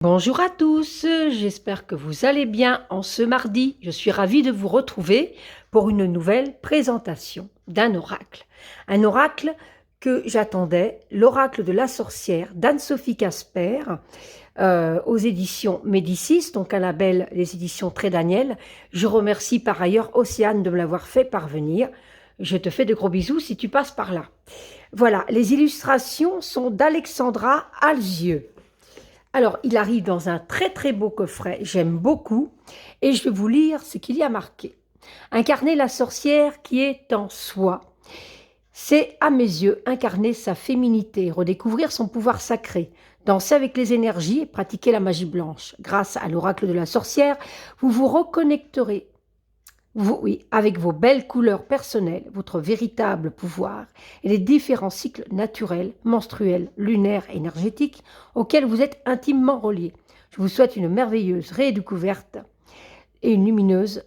Bonjour à tous, j'espère que vous allez bien en ce mardi. Je suis ravie de vous retrouver pour une nouvelle présentation d'un oracle. Un oracle que j'attendais, l'oracle de la sorcière d'Anne-Sophie Casper, aux éditions Médicis, donc un label des éditions Très Daniel. Je remercie par ailleurs Océane de me l'avoir fait parvenir. Je te fais de gros bisous si tu passes par là. Voilà, les illustrations sont d'Alexandra Alzieux. Alors, il arrive dans un très très beau coffret, j'aime beaucoup, et je vais vous lire ce qu'il y a marqué. Incarner la sorcière qui est en soi. C'est, à mes yeux, incarner sa féminité, redécouvrir son pouvoir sacré, danser avec les énergies et pratiquer la magie blanche. Grâce à l'oracle de la sorcière, vous vous reconnecterez oui, avec vos belles couleurs personnelles, votre véritable pouvoir et les différents cycles naturels, menstruels, lunaires et énergétiques auxquels vous êtes intimement reliés. Je vous souhaite une merveilleuse redécouverte et une lumineuse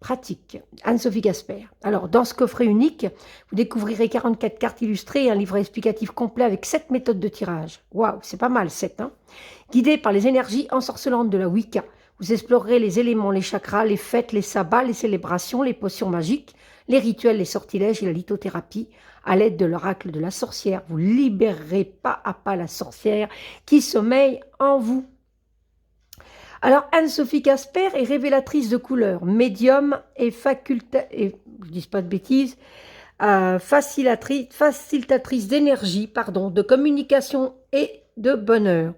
pratique. Anne-Sophie Gasper. Alors, dans ce coffret unique, vous découvrirez 44 cartes illustrées et un livret explicatif complet avec 7 méthodes de tirage. Waouh, c'est pas mal, 7, hein? Guidé par les énergies ensorcelantes de la Wicca, vous explorerez les éléments, les chakras, les fêtes, les sabbats, les célébrations, les potions magiques, les rituels, les sortilèges et la lithothérapie à l'aide de l'oracle de la sorcière. Vous libérerez pas à pas la sorcière qui sommeille en vous. Alors, Anne-Sophie Casper est révélatrice de couleurs, médium et je dis pas de bêtises, facilitatrice d'énergie, de communication et de bonheur.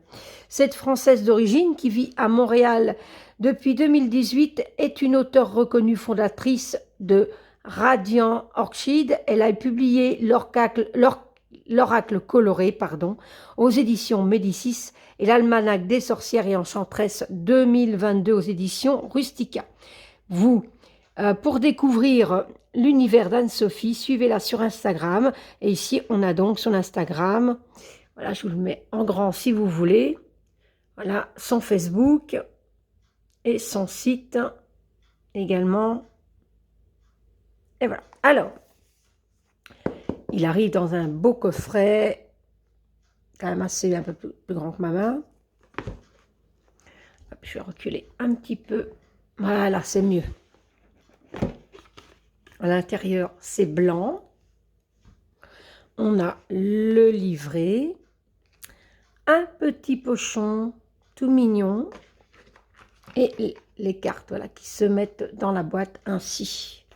Cette Française d'origine qui vit à Montréal depuis 2018 est une auteure reconnue fondatrice de Radiant Orchid. Elle a publié l'Oracle coloré aux éditions Médicis et l'Almanach des sorcières et enchantresses 2022 aux éditions Rustica. Pour découvrir l'univers d'Anne-Sophie, suivez-la sur Instagram. Et ici, on a donc son Instagram. Voilà, je vous le mets en grand si vous voulez. Voilà, son Facebook et son site également. Et voilà. Alors, il arrive dans un beau coffret, quand même assez un peu plus grand que ma main. Je vais reculer un petit peu. Voilà, c'est mieux. À l'intérieur, c'est blanc. On a le livret, un petit pochon tout mignon et les cartes voilà, qui se mettent dans la boîte ainsi.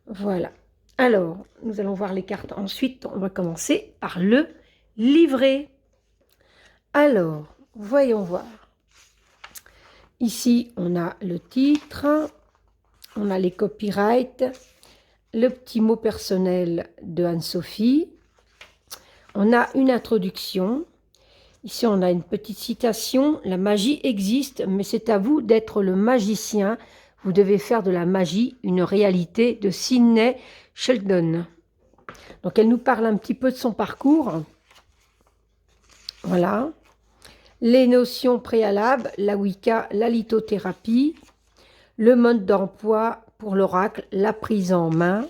Voilà. Alors, nous allons voir les cartes ensuite. On va commencer par le livret. Alors, voyons voir. Ici, on a le titre, on a les copyrights, le petit mot personnel de Anne-Sophie. On a une introduction. Ici, on a une petite citation. La magie existe, mais c'est à vous d'être le magicien. Vous devez faire de la magie une réalité, de Sidney Sheldon. Donc, elle nous parle un petit peu de son parcours. Voilà. Les notions préalables, la Wicca, la lithothérapie, le mode d'emploi pour l'oracle, la prise en main.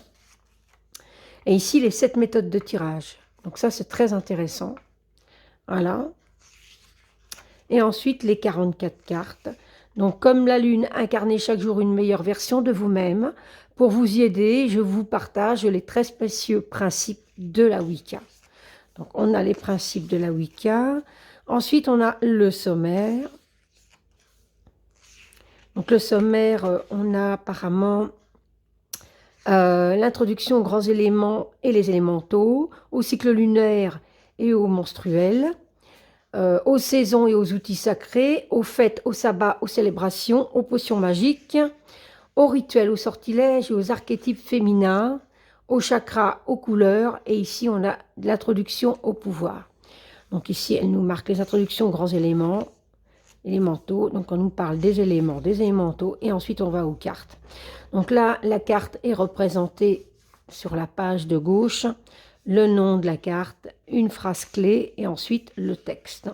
Et ici, les 7 méthodes de tirage. Donc ça, c'est très intéressant. Voilà. Et ensuite, les 44 cartes. Donc, comme la lune, incarnez chaque jour une meilleure version de vous-même. Pour vous y aider, je vous partage les très précieux principes de la Wicca. Donc, on a les principes de la Wicca. Ensuite, on a le sommaire. Donc, le sommaire, on a apparemment l'introduction aux grands éléments et les élémentaux, au cycle lunaire et au menstruel, aux saisons et aux outils sacrés, aux fêtes, aux sabbats, aux célébrations, aux potions magiques, aux rituels, aux sortilèges et aux archétypes féminins, aux chakras, aux couleurs. Et ici, on a l'introduction au pouvoir. Donc ici, elle nous marque les introductions aux grands éléments, élémentaux. Donc on nous parle des éléments, des élémentaux, et ensuite on va aux cartes. Donc là, la carte est représentée sur la page de gauche, le nom de la carte, une phrase clé, et ensuite le texte.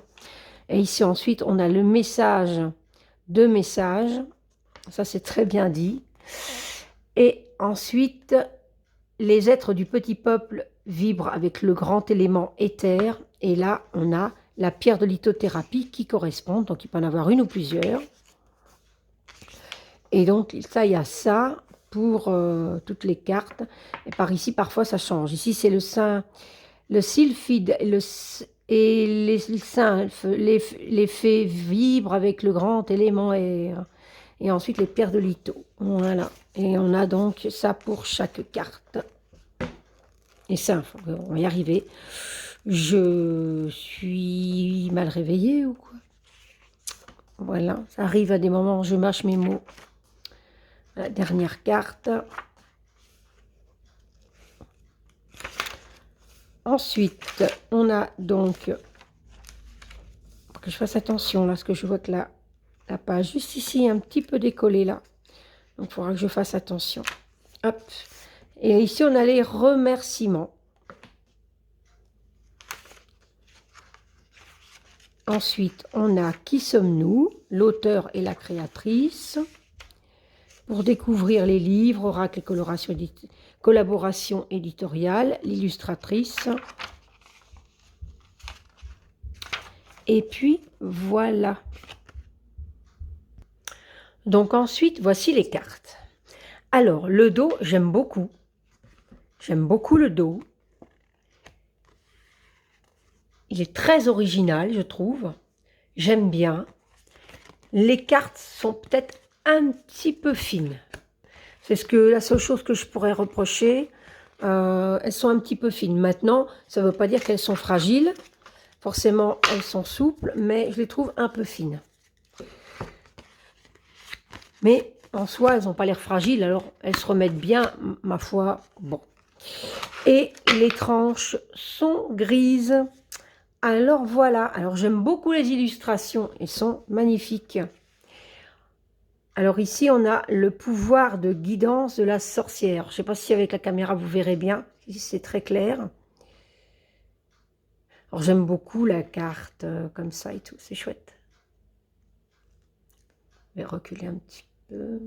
Et ici ensuite, on a le message, 2 messages, ça c'est très bien dit. Et ensuite, les êtres du petit peuple vibrent avec le grand élément éther, et là, on a la pierre de lithothérapie qui correspondent. Donc, il peut en avoir une ou plusieurs. Et donc, ça, il y a ça pour toutes les cartes. Et par ici, parfois, ça change. Ici, c'est le sylphide et les symphes, les fées vibrent avec le grand élément air. Et ensuite, les pierres de litho. Voilà. Et on a donc ça pour chaque carte. Et ça, on va y arriver. Je suis mal réveillée ou quoi? Voilà, ça arrive à des moments où je mâche mes mots. La dernière carte. Ensuite, on a donc... Faut que je fasse attention là, parce que je vois que la page juste ici est un petit peu décollée là. Donc, il faudra que je fasse attention. Hop. Et ici, on a les remerciements. Ensuite, on a Qui sommes-nous? L'auteur et la créatrice. Pour découvrir les livres, oracle et collaboration éditoriale, l'illustratrice. Et puis, voilà. Donc ensuite, voici les cartes. Alors, le dos, j'aime beaucoup. J'aime beaucoup le dos. Il est très original, je trouve. J'aime bien. Les cartes sont peut-être un petit peu fines. C'est la seule chose que je pourrais reprocher. Elles sont un petit peu fines. Maintenant, ça ne veut pas dire qu'elles sont fragiles. Forcément, elles sont souples, mais je les trouve un peu fines. Mais en soi, elles n'ont pas l'air fragiles, alors elles se remettent bien, ma foi. Bon. Et les tranches sont grises. Alors voilà, alors j'aime beaucoup les illustrations, elles sont magnifiques. Alors ici, on a le pouvoir de guidance de la sorcière. Je ne sais pas si avec la caméra, vous verrez bien, ici c'est très clair. Alors j'aime beaucoup la carte comme ça et tout, c'est chouette. Je vais reculer un petit peu.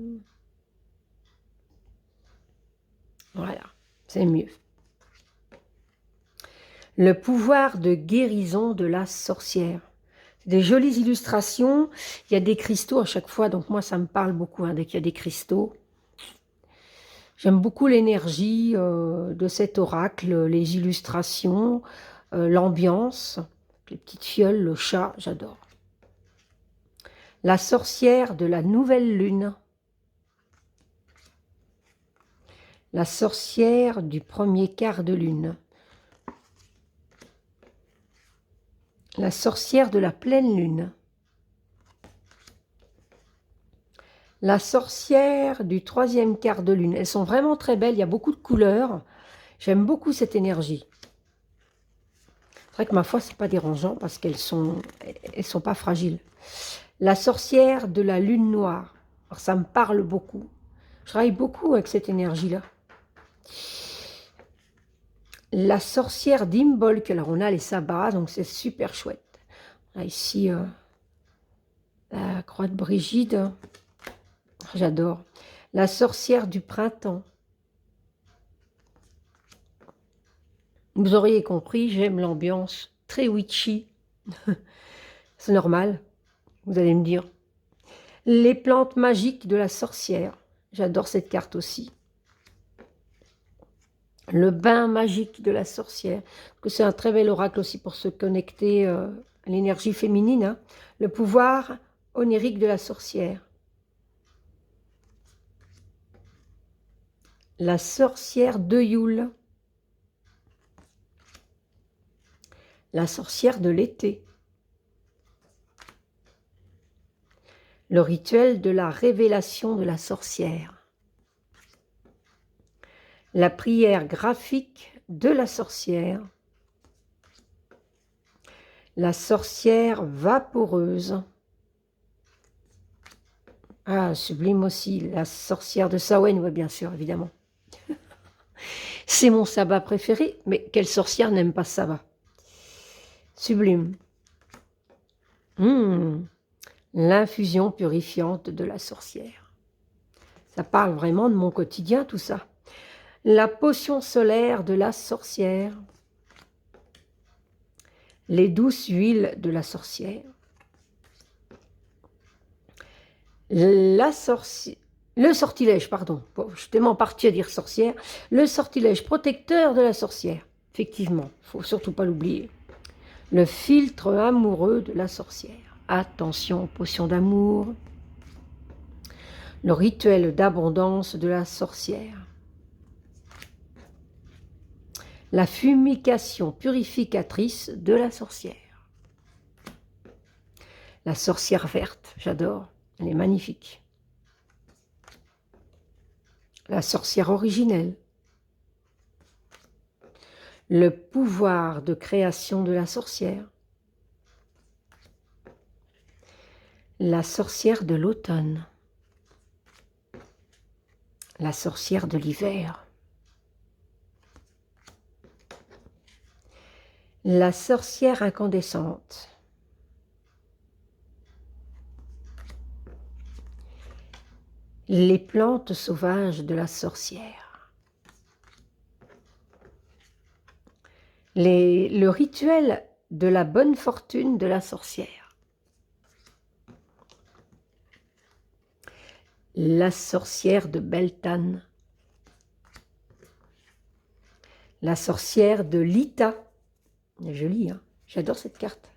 Voilà, c'est mieux. Le pouvoir de guérison de la sorcière. Des jolies illustrations. Il y a des cristaux à chaque fois, donc moi ça me parle beaucoup dès qu'il y a des cristaux. J'aime beaucoup l'énergie de cet oracle, les illustrations, l'ambiance, les petites fioles, le chat, j'adore. La sorcière de la nouvelle lune. La sorcière du premier quart de lune. La sorcière de la pleine lune. La sorcière du troisième quart de lune. Elles sont vraiment très belles, il y a beaucoup de couleurs. J'aime beaucoup cette énergie. C'est vrai que ma foi, c'est pas dérangeant parce qu'elles sont pas fragiles. La sorcière de la lune noire. Alors, ça me parle beaucoup. Je travaille beaucoup avec cette énergie-là. La sorcière d'Imbolc. Alors, on a les sabbats, donc c'est super chouette. On a ici la croix de Brigide. J'adore. La sorcière du printemps. Vous auriez compris, j'aime l'ambiance très witchy. C'est normal, vous allez me dire. Les plantes magiques de la sorcière. J'adore cette carte aussi. Le bain magique de la sorcière. C'est un très bel oracle aussi pour se connecter à l'énergie féminine. Hein. Le pouvoir onirique de la sorcière. La sorcière de Yule. La sorcière de l'été. Le rituel de la révélation de la sorcière. La prière graphique de la sorcière. La sorcière vaporeuse. Ah, sublime aussi, la sorcière de Samhain, oui, bien sûr, évidemment. C'est mon sabbat préféré, mais quelle sorcière n'aime pas ce sabbat? Sublime. L'infusion purifiante de la sorcière. Ça parle vraiment de mon quotidien, tout ça. La potion solaire de la sorcière. les douces huiles de la sorcière. Le sortilège, pardon, bon, je suis tellement partie à dire sorcière, le sortilège protecteur de la sorcière, effectivement, il ne faut surtout pas l'oublier. Le filtre amoureux de la sorcière, attention aux potions d'amour. Le rituel d'abondance de la sorcière. La fumigation purificatrice de la sorcière. La sorcière verte, j'adore, elle est magnifique. La sorcière originelle. Le pouvoir de création de la sorcière. La sorcière de l'automne. La sorcière de l'hiver. La sorcière incandescente. Les plantes sauvages de la sorcière. Le rituel de la bonne fortune de la sorcière. La sorcière de Beltane. La sorcière de Lita. Jolie, hein? J'adore cette carte.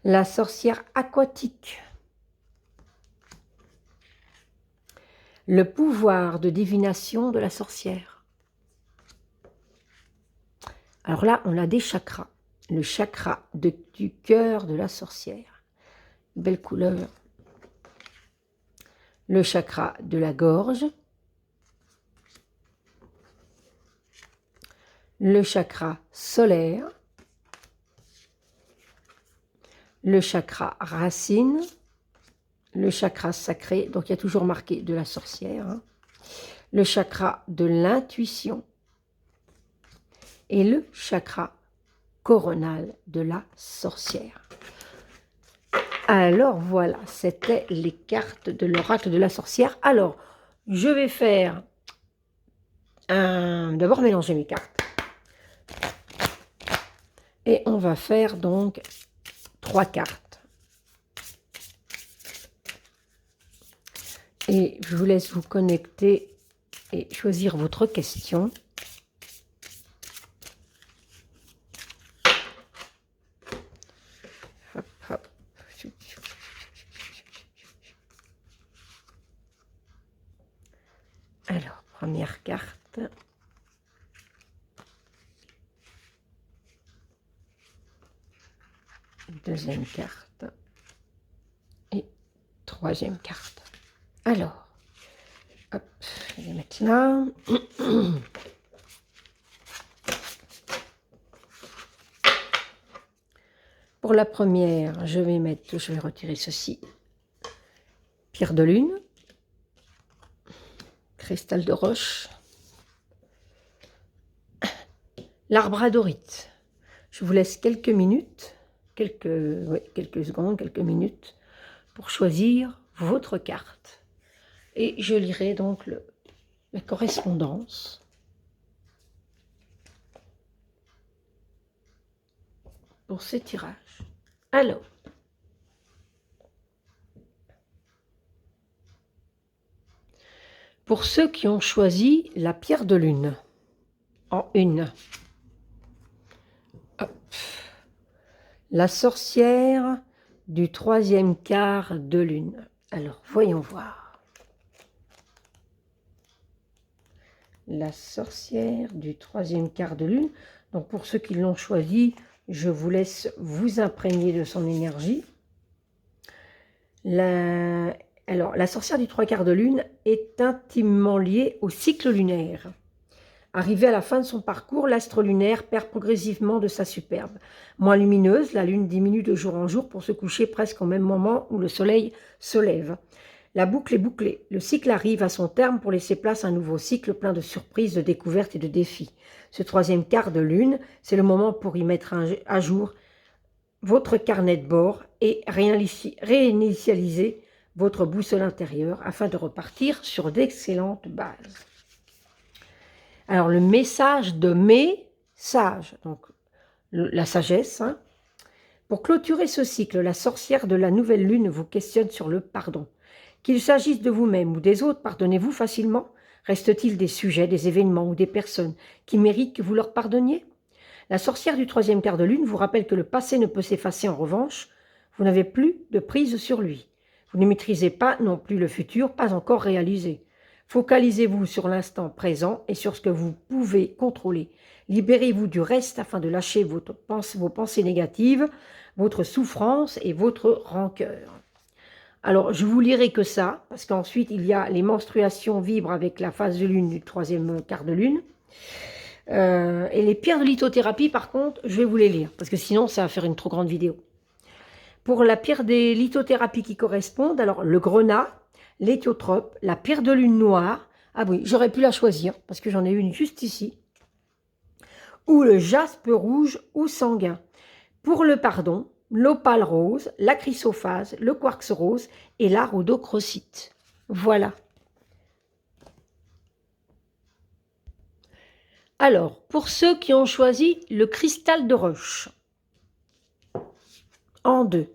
La sorcière aquatique. Le pouvoir de divination de la sorcière. Alors là, on a des chakras. Le chakra du cœur de la sorcière. Belle couleur. Le chakra de la gorge. Le chakra solaire. Le chakra racine. Le chakra sacré, donc il y a toujours marqué de la sorcière. Hein. Le chakra de l'intuition. Et le chakra coronal de la sorcière. Alors voilà, c'était les cartes de l'oracle de la sorcière. Alors, je vais faire d'abord mélanger mes cartes. Et on va faire donc 3 cartes. Et je vous laisse vous connecter et choisir votre question. Hop, hop. Alors, première carte. Deuxième carte. Et troisième carte. Alors, hop, je vais les mettre là. Pour la première, je vais retirer ceci. Pierre de lune. Cristal de roche. L'arbre adorite. Je vous laisse quelques minutes, quelques secondes, quelques minutes pour choisir votre carte. Et je lirai donc la correspondance. Pour ces tirages. Alors, pour ceux qui ont choisi la pierre de lune, en une, hop, la sorcière du 3e quart de lune. Alors, voyons voir. La sorcière du 3e quart de lune. Donc, pour ceux qui l'ont choisi, je vous laisse vous imprégner de son énergie. Alors, la sorcière du 3 quarts de lune est intimement liée au cycle lunaire. Arrivée à la fin de son parcours, l'astre lunaire perd progressivement de sa superbe. Moins lumineuse, la lune diminue de jour en jour pour se coucher presque au même moment où le soleil se lève. La boucle est bouclée. Le cycle arrive à son terme pour laisser place à un nouveau cycle plein de surprises, de découvertes et de défis. Ce 3e quart de lune, c'est le moment pour y mettre à jour votre carnet de bord et réinitialiser votre boussole intérieure afin de repartir sur d'excellentes bases. Alors, le message de mes sages. Donc, la sagesse. Hein. Pour clôturer ce cycle, la sorcière de la nouvelle lune vous questionne sur le pardon. Qu'il s'agisse de vous-même ou des autres, pardonnez-vous facilement? Reste-t-il des sujets, des événements ou des personnes qui méritent que vous leur pardonniez? La sorcière du troisième quart de lune vous rappelle que le passé ne peut s'effacer. En revanche, vous n'avez plus de prise sur lui. Vous ne maîtrisez pas non plus le futur, pas encore réalisé. Focalisez-vous sur l'instant présent et sur ce que vous pouvez contrôler. Libérez-vous du reste afin de lâcher vos pensées négatives, votre souffrance et votre rancœur. Alors, je vous lirai que ça, parce qu'ensuite, il y a les menstruations vibrent avec la phase de lune du troisième quart de lune. Et les pierres de lithothérapie, par contre, je vais vous les lire, parce que sinon, ça va faire une trop grande vidéo. Pour la pierre des lithothérapies qui correspondent, alors le grenat, l'éthiotrope, la pierre de lune noire, ah oui, j'aurais pu la choisir, parce que j'en ai une juste ici, ou le jaspe rouge ou sanguin. Pour le pardon, l'opale rose, la chrysophase, le quartz rose et la rhodochrosite. Voilà. Alors, pour ceux qui ont choisi le cristal de roche, en 2,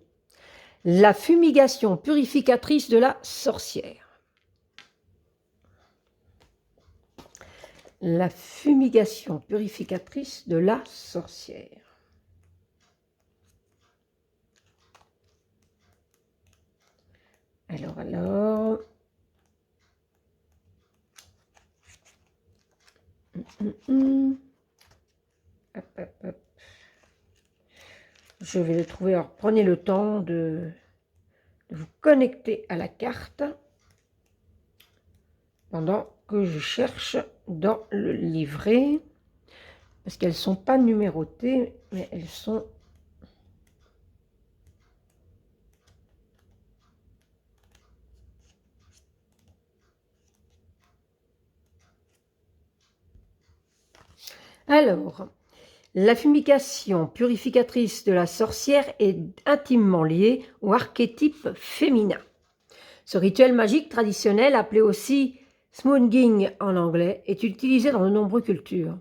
la fumigation purificatrice de la sorcière. La fumigation purificatrice de la sorcière. Alors. Hop, hop, hop. Je vais le trouver. Alors, prenez le temps de vous connecter à la carte pendant que je cherche dans le livret. Parce qu'elles ne sont pas numérotées, mais elles sont... Alors, la fumigation purificatrice de la sorcière est intimement liée au archétype féminin. Ce rituel magique traditionnel, appelé aussi smudging en anglais, est utilisé dans de nombreuses cultures.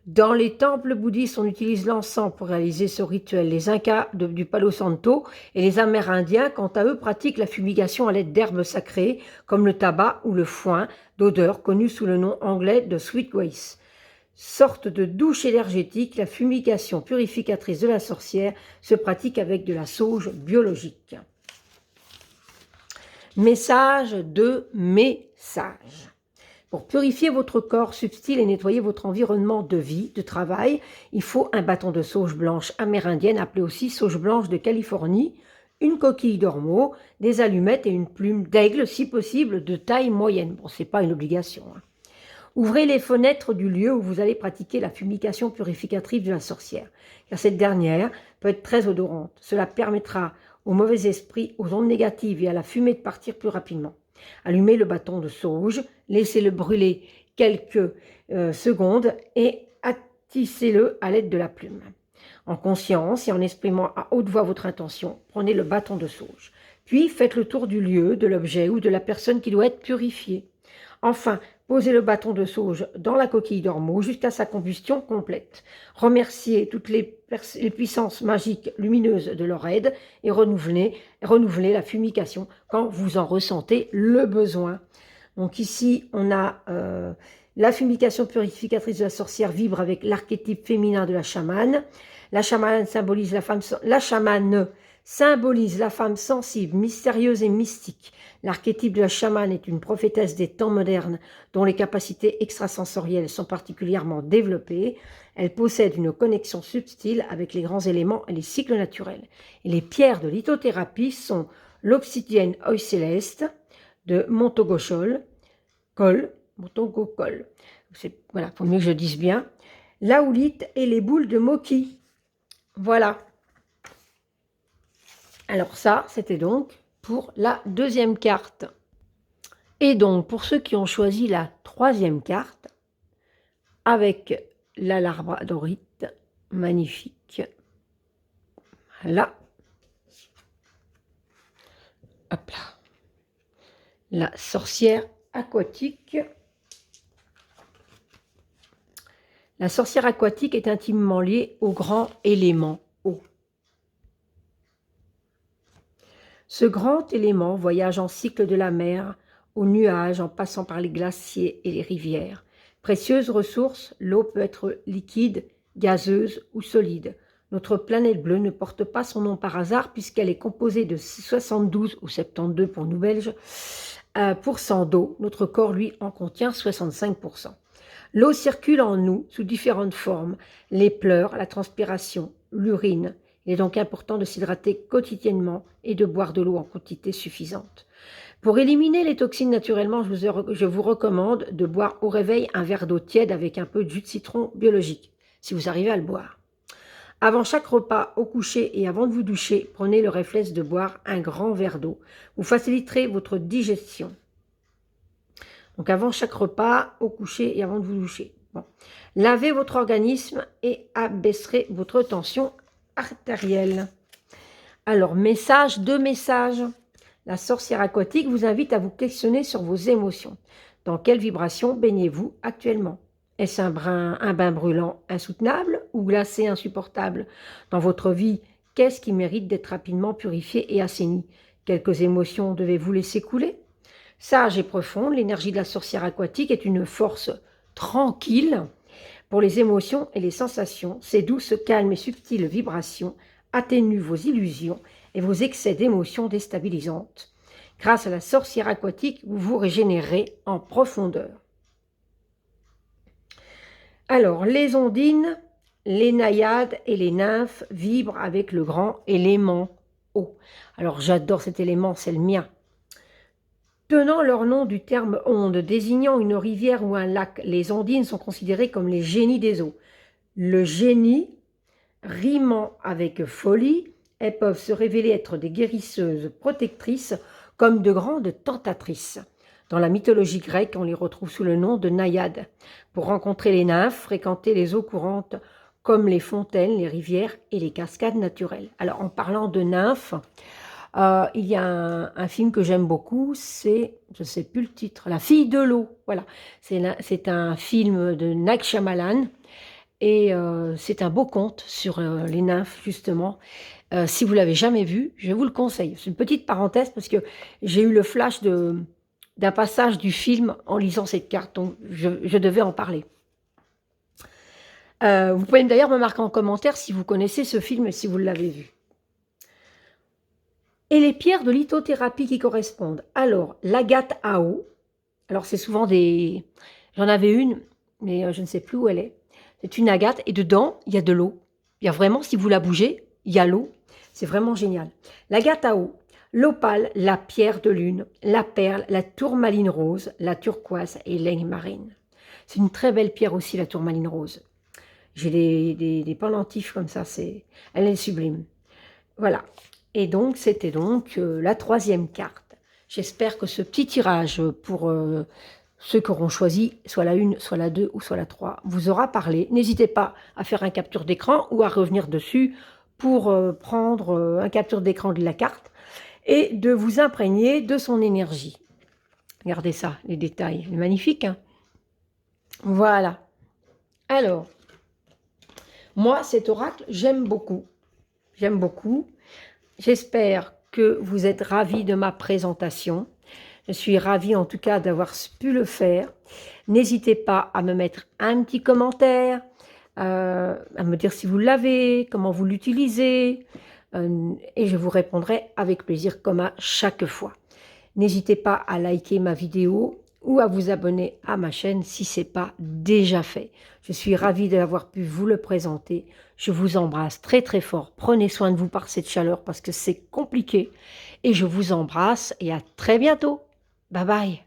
Dans les temples bouddhistes, on utilise l'encens pour réaliser ce rituel. Les Incas du Palo Santo et les Amérindiens, quant à eux, pratiquent la fumigation à l'aide d'herbes sacrées, comme le tabac ou le foin d'odeur, connu sous le nom anglais de sweetgrass. Sorte de douche énergétique, la fumigation purificatrice de la sorcière se pratique avec de la sauge biologique. Message de message. Pour purifier votre corps subtil et nettoyer votre environnement de vie, de travail, il faut un bâton de sauge blanche amérindienne, appelée aussi sauge blanche de Californie, une coquille d'ormeau, des allumettes et une plume d'aigle, si possible de taille moyenne. Bon, ce n'est pas une obligation. Hein. Ouvrez les fenêtres du lieu où vous allez pratiquer la fumigation purificatrice de la sorcière, car cette dernière peut être très odorante. Cela permettra aux mauvais esprits, aux ondes négatives et à la fumée de partir plus rapidement. Allumez le bâton de sauge, laissez-le brûler quelques secondes et attissez-le à l'aide de la plume. En conscience et en exprimant à haute voix votre intention, prenez le bâton de sauge. Puis faites le tour du lieu, de l'objet ou de la personne qui doit être purifiée. Enfin, posez le bâton de sauge dans la coquille d'ormeau jusqu'à sa combustion complète. Remerciez toutes les puissances magiques lumineuses de leur aide et renouvelez la fumigation quand vous en ressentez le besoin. Donc ici, on a la fumigation purificatrice de la sorcière vibre avec l'archétype féminin de la chamane. La chamane symbolise la femme sensible, mystérieuse et mystique. L'archétype de la chamane est une prophétesse des temps modernes dont les capacités extrasensorielles sont particulièrement développées. Elle possède une connexion subtile avec les grands éléments et les cycles naturels. Et les pierres de lithothérapie sont l'obsidienne œil céleste de Montogocol, voilà, faut mieux que je dise bien, l'aoulite et les boules de Moki. Voilà. Alors ça, c'était donc pour la deuxième carte. Et donc, pour ceux qui ont choisi la troisième carte, avec la labradorite, magnifique. Voilà. Hop là. La sorcière aquatique. La sorcière aquatique est intimement liée au grand élément eau. Ce grand élément voyage en cycle de la mer, aux nuages, en passant par les glaciers et les rivières. Précieuse ressource, l'eau peut être liquide, gazeuse ou solide. Notre planète bleue ne porte pas son nom par hasard puisqu'elle est composée de 72 ou 72 pour nous Belges, % d'eau. Notre corps, lui, en contient 65%. L'eau circule en nous sous différentes formes, les pleurs, la transpiration, l'urine. Il est donc important de s'hydrater quotidiennement et de boire de l'eau en quantité suffisante. Pour éliminer les toxines naturellement, je vous recommande de boire au réveil un verre d'eau tiède avec un peu de jus de citron biologique, si vous arrivez à le boire. Avant chaque repas, au coucher et avant de vous doucher, prenez le réflexe de boire un grand verre d'eau. Vous faciliterez votre digestion. Donc avant chaque repas, au coucher et avant de vous doucher. Bon. Lavez votre organisme et abaisserez votre tension artérielle. Alors, deux messages. La sorcière aquatique vous invite à vous questionner sur vos émotions. Dans quelle vibration baignez-vous actuellement? Est-ce un bain brûlant insoutenable ou glacé insupportable? Dans votre vie, qu'est-ce qui mérite d'être rapidement purifié et assaini? Quelques émotions devez-vous laisser couler? Sage et profonde, l'énergie de la sorcière aquatique est une force tranquille pour les émotions et les sensations. Ces douces, calmes et subtiles vibrations atténuent vos illusions et vos excès d'émotions déstabilisantes. Grâce à la sorcière aquatique, vous vous régénérez en profondeur. Alors, les ondines, les naïades et les nymphes vibrent avec le grand élément eau. Alors, j'adore cet élément, c'est le mien. Tenant leur nom du terme onde, désignant une rivière ou un lac, les ondines sont considérées comme les génies des eaux. Le génie, rimant avec folie, elles peuvent se révéler être des guérisseuses protectrices comme de grandes tentatrices. Dans la mythologie grecque, on les retrouve sous le nom de naïades. Pour rencontrer les nymphes, fréquenter les eaux courantes comme les fontaines, les rivières et les cascades naturelles. Alors, en parlant de nymphes, il y a un film que j'aime beaucoup, c'est, je ne sais plus le titre, La fille de l'eau. Voilà, c'est un film de Night Shyamalan et c'est un beau conte sur les nymphes, justement. Si vous ne l'avez jamais vu, je vous le conseille. C'est une petite parenthèse parce que j'ai eu le flash d'un passage du film en lisant cette carte, donc je devais en parler. Vous pouvez d'ailleurs me marquer en commentaire si vous connaissez ce film et si vous l'avez vu. Et les pierres de lithothérapie qui correspondent. Alors, l'agate à eau. Alors, c'est souvent des... J'en avais une, mais je ne sais plus où elle est. C'est une agate et dedans, il y a de l'eau. Il y a vraiment, si vous la bougez, il y a l'eau. C'est vraiment génial. L'agate à eau, l'opale, la pierre de lune, la perle, la tourmaline rose, la turquoise et l'aigle marine. C'est une très belle pierre aussi, la tourmaline rose. J'ai des pendentifs comme ça, elle est sublime. Voilà. Et donc, c'était donc la troisième carte. J'espère que ce petit tirage pour ceux qui auront choisi, soit la 1, soit la 2 ou soit la 3, vous aura parlé. N'hésitez pas à faire un capture d'écran ou à revenir dessus pour prendre un capture d'écran de la carte et de vous imprégner de son énergie. Regardez ça, les détails, c'est magnifique, hein? Voilà. Alors, moi, cet oracle, j'aime beaucoup. J'aime beaucoup. J'espère que vous êtes ravis de ma présentation. Je suis ravie en tout cas d'avoir pu le faire. N'hésitez pas à me mettre un petit commentaire, à me dire si vous l'avez, comment vous l'utilisez, et je vous répondrai avec plaisir comme à chaque fois. N'hésitez pas à liker ma vidéo ou à vous abonner à ma chaîne si ce n'est pas déjà fait. Je suis ravie d'avoir pu vous le présenter. Je vous embrasse très très fort. Prenez soin de vous par cette chaleur parce que c'est compliqué. Et je vous embrasse et à très bientôt. Bye bye.